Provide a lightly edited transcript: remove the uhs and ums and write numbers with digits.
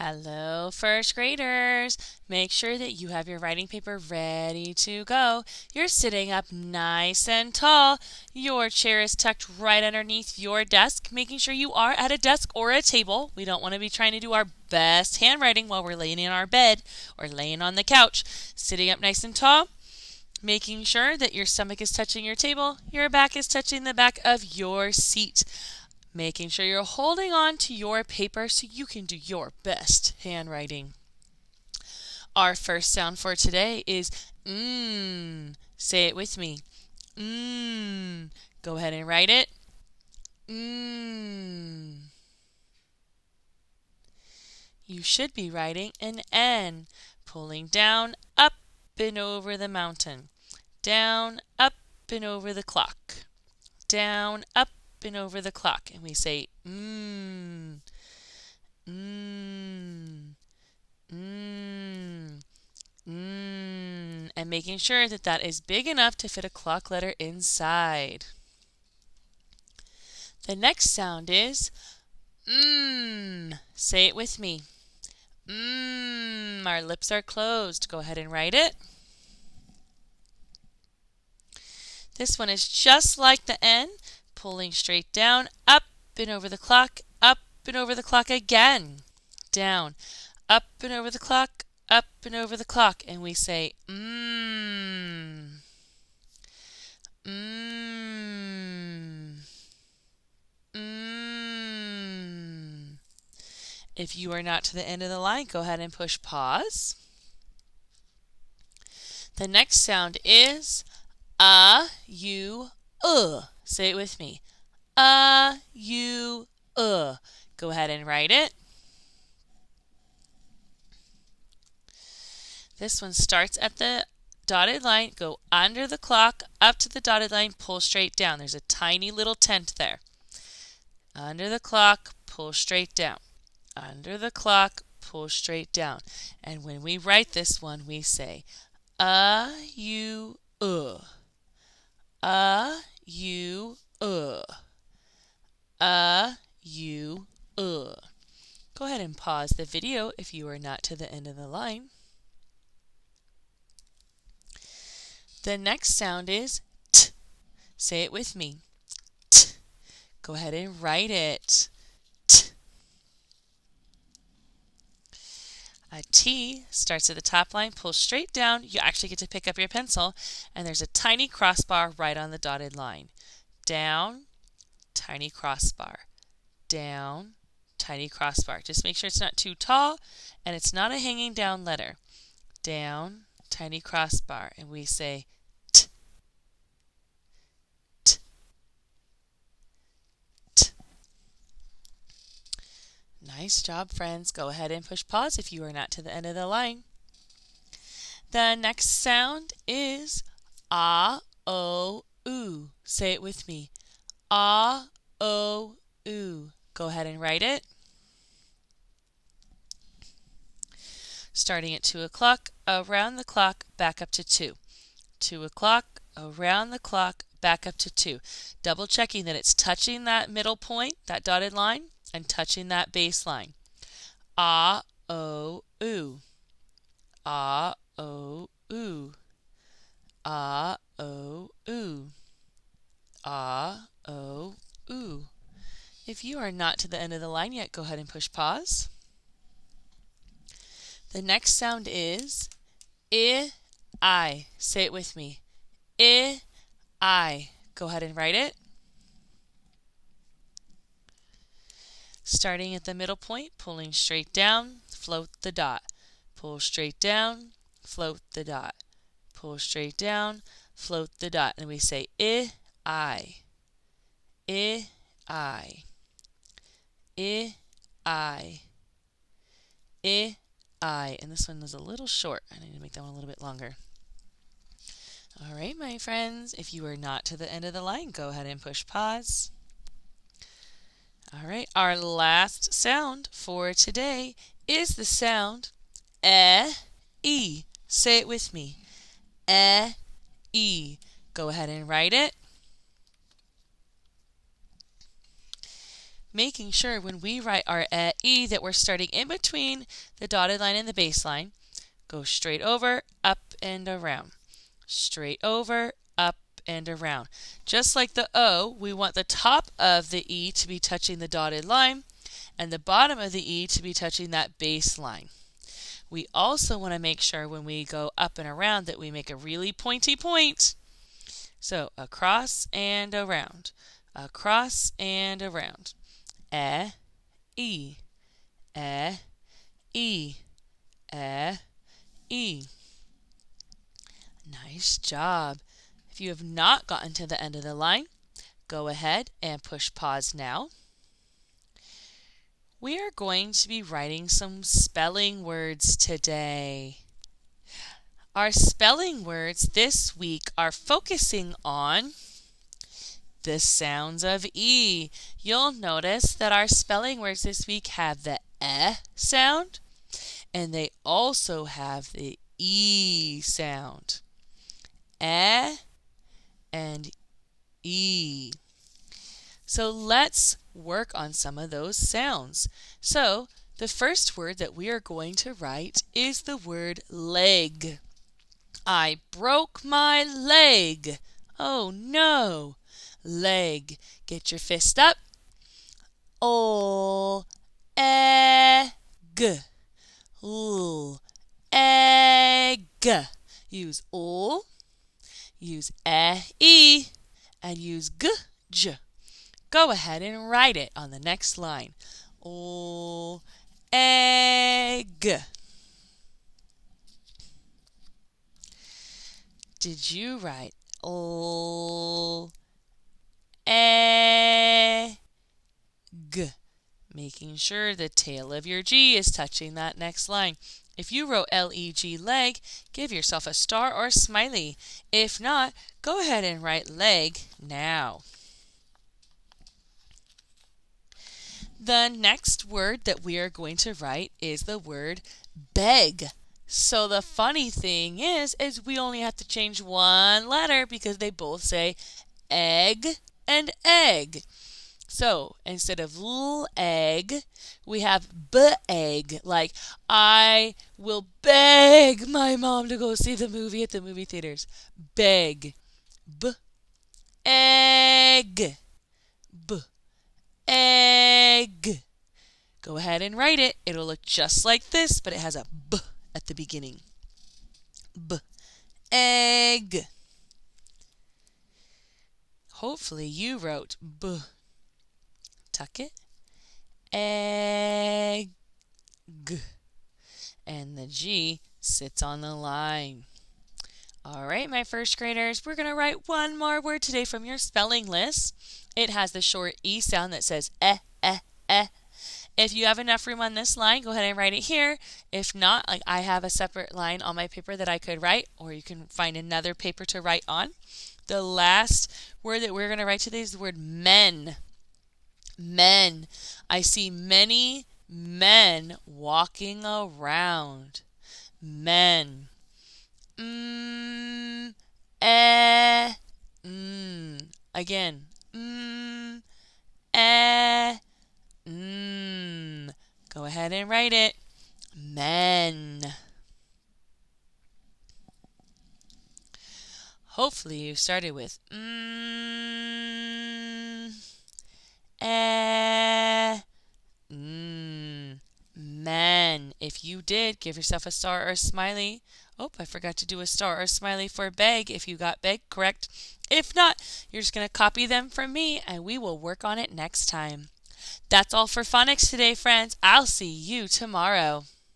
Hello, first graders. Make sure that you have your writing paper ready to go. You're sitting up nice and tall. Your chair is tucked right underneath your desk, making sure you are at a desk or a table. We don't want to be trying to do our best handwriting while we're laying in our bed or laying on the couch. Sitting up nice and tall, making sure that your stomach is touching your table, your back is touching the back of your seat. Making sure you're holding on to your paper so you can do your best handwriting. Our first sound for today is mmm. Say it with me. Mmm. Go ahead and write it. Mmm. You should be writing an N, pulling down, up and over the mountain. Down, up and over the clock. Down, up and over the clock. And we say mmm. Mmm. Mmm. Mmm. And making sure that that is big enough to fit a clock letter inside. The next sound is mmm. Say it with me. Mmm. Our lips are closed. Go ahead and write it. This one is just like the N, pulling straight down, up and over the clock, up and over the clock again. Down, up and over the clock, up and over the clock. And we say mmm. Mmm. Mmm. If you are not to the end of the line, go ahead and push pause. The next sound is u. Say it with me. U. Go ahead and write it. This one starts at the dotted line, go under the clock, up to the dotted line, pull straight down. There's a tiny little tent there. Under the clock, pull straight down. Under the clock, pull straight down. And when we write this one, we say u. U. U. Go ahead and pause the video if you are not to the end of the line. The next sound is t. Say it with me. T. Go ahead and write it. T. A T starts at the top line, pulls straight down. You actually get to pick up your pencil, and there's a tiny crossbar right on the dotted line. Down, tiny crossbar. Down, tiny crossbar. Just make sure it's not too tall and it's not a hanging down letter. Down, tiny crossbar. And we say t. T. T. Nice job, friends. Go ahead and push pause if you are not to the end of the line. The next sound is ah, o, oo. Say it with me. Ah, o, oo. Go ahead and write it. Starting at 2 o'clock, around the clock, back up to 2. 2 o'clock, around the clock, back up to 2. Double checking that it's touching that middle point, that dotted line, and touching that baseline. Ah, o, oo. Ah, o, oo. Ah, o, oo. Ah, o, oo. If you are not to the end of the line yet, go ahead and push pause. The next sound is I. Say it with me. I. Go ahead and write it. Starting at the middle point, pulling straight down, float the dot. Pull straight down, float the dot. Pull straight down, float the dot. And we say I. I. I. I. And this one is a little short. I need to make that one a little bit longer. All right, my friends, if you are not to the end of the line, go ahead and push pause. All right, our last sound for today is the sound E. Say it with me. E. Go ahead and write it. making sure when we write our E that we're starting in between the dotted line and the baseline. Go straight over, up and around. Straight over, up and around. Just like the O, we want the top of the E to be touching the dotted line and the bottom of the E to be touching that baseline. We also want to make sure when we go up and around that we make a really pointy point. So across and around, across and around. E, e, e, e. Nice job. If you have not gotten to the end of the line, go ahead and push pause now. We are going to be writing some spelling words today. Our spelling words this week are focusing on the sounds of E. You'll notice that our spelling words this week have the sound, and they also have the E sound. And E. So let's work on some of those sounds. So the first word that we are going to write is the word leg. I broke my leg. Oh no. Leg. Get your fist up. O, egg. L, egg. Use O, use e, and use j. Go ahead and write it on the next line. O, egg. Did you write o, egg? Making sure the tail of your G is touching that next line. If you wrote leg, leg, give yourself a star or smiley. If not, go ahead and write leg now. The next word that we are going to write is the word beg. So the funny thing is we only have to change one letter because they both say egg and egg. So instead of egg, we have egg, like I will beg my mom to go see the movie at the movie theaters. Beg. Egg. Egg. Go ahead and write it. It'll look just like this, but it has a b at the beginning. Egg. Hopefully you wrote b. Tuck it. Egg. And the G sits on the line. All right, my first graders, we're going to write one more word today from your spelling list. It has the short E sound that says eh. If you have enough room on this line, go ahead and write it here. If not, like I have a separate line on my paper that I could write, or you can find another paper to write on. The last word that we're going to write today is the word men. Men. I see many men walking around. Men. Again. Go ahead and write it. Men. Hopefully you started with men. If you did, give yourself a star or a smiley. Oh, I forgot to do a star or a smiley for beg if you got beg correct. If not, you're just going to copy them from me and we will work on it next time. That's all for phonics today, friends. I'll see you tomorrow.